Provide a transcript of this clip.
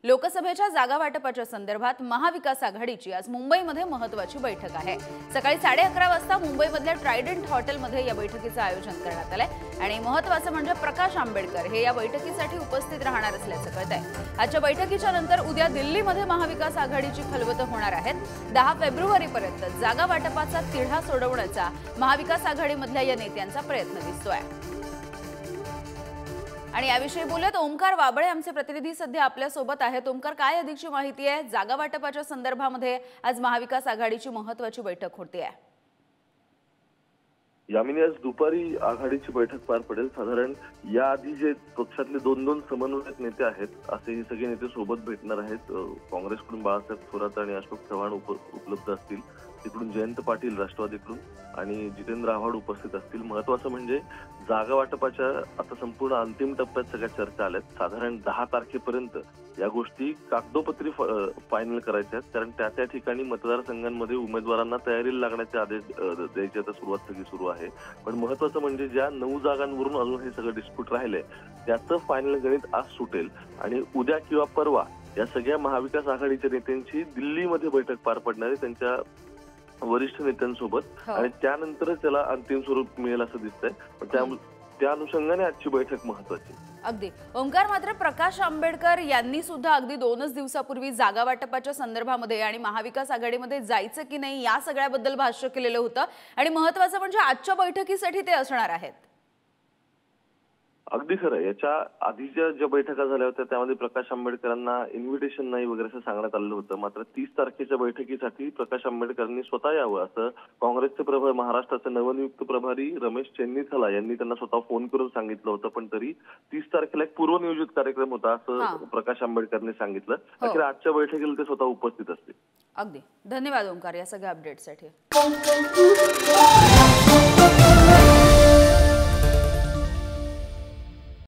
लोकसभेच्या जागा वाटपाच्या संदर्भात महाविकास आघाडीची आज मुंबईमध्ये महत्त्वाची बैठक आहे। सकाळी 11:30 वाजता मुंबईमधल्या ट्रायडंट हॉटेलमध्ये या बैठकीचं आयोजन करण्यात आलंय आणि महत्त्वाचं म्हणजे प्रकाश आंबेडकर हे या बैठकीसाठी उपस्थित राहणार असल्याचं कळतंय। आजच्या बैठकीच्या नंतर उद्या दिल्लीमध्ये महाविकास आघाडीची खलबतं होणार आहेत। 10 फेब्रुवारीपर्यंत जागा वाटपाचा तिढा सोडवण्याचा महाविकास आघाडीमधल्या या नेत्यांचा प्रयत्न दिसतोय। आणि याविषयी बोलत ओमकार वाबळे आमचे प्रतिनिधी सध्या आपल्या सोबत आहेत। ओमकार, काय अधिकची माहिती आहे? जागा वाटपाच्या संदर्भामध्ये आज महाविकास आघाडीची महत्त्वाची बैठक होते आहे। यामिनी आज दुपारी आघाडीची बैठक पार पडेल। साधारण याआधी जे पक्षातले दोन समन्वयक नेते आहेत असे हे सगळे नेते सोबत भेटणार आहेत। काँग्रेसकडून बाळासाहेब थोरात आणि अशोक चव्हाण उपलब्ध असतील, तिकडून जयंत पाटील राष्ट्रवादीकडून आणि जितेंद्र आव्हाड उपस्थित असतील। महत्त्वाचं म्हणजे जागा वाटपाच्या आता संपूर्ण अंतिम टप्प्यात सगळ्या चर्चा आल्यात। साधारण 10 तारखेपर्यंत या गोष्टी कागदोपत्री फायनल करायच्या आहेत, कारण त्या ठिकाणी मतदारसंघांमध्ये उमेदवारांना तयारीला लागण्याचे आदेश द्यायची आता सुरुवात सगळी सुरू आहे। पण महत्त्वाचं म्हणजे ज्या 9 जागांवरून अजून हे सगळं डिस्प्यूट राहिले त्याचं फायनल गणित आज सुटेल आणि उद्या किंवा परवा या सगळ्या महाविकास आघाडीच्या नेत्यांची दिल्लीमध्ये बैठक पार पडणार आहे त्यांच्या वरिष्ठ नेत्यांसोबत आणि त्यानंतरच त्याला अंतिम स्वरूप मिळेल असं दिसतंय। पण त्या अनुषंगाने आजची बैठक महत्त्वाची। अगदी ओमकार, मात्र प्रकाश आंबेडकर यांनी सुद्धा अगदी 2च दिवसापूर्वी जागा वाटपाच्या संदर्भामध्ये आणि महाविकास आघाडीमध्ये जायचं की नाही या सगळ्याबद्दल भाष्य केलेलं होतं आणि महत्त्वाचं म्हणजे आजच्या बैठकीसाठी ते असणार आहेत। अगदी खरं। याच्या आधीच्या ज्या बैठका झाल्या होत्या त्यामध्ये प्रकाश आंबेडकरांना इन्व्हिटेशन नाही वगैरे असं सांगण्यात आलं होतं। मात्र 30 तारखेच्या बैठकीसाठी प्रकाश आंबेडकरांनी स्वतः यावं असं काँग्रेसचे महाराष्ट्राचे नवनियुक्त प्रभारी रमेश चेन्नीथला यांनी त्यांना स्वतः फोन करून सांगितलं होतं। पण तरी 30 तारखेला एक पूर्वनियोजित कार्यक्रम होता असं प्रकाश आंबेडकरांनी सांगितलं। अखेर आजच्या बैठकीला ते स्वतः उपस्थित असतील। अगदी धन्यवाद ओमकार या सगळ्या अपडेटसाठी।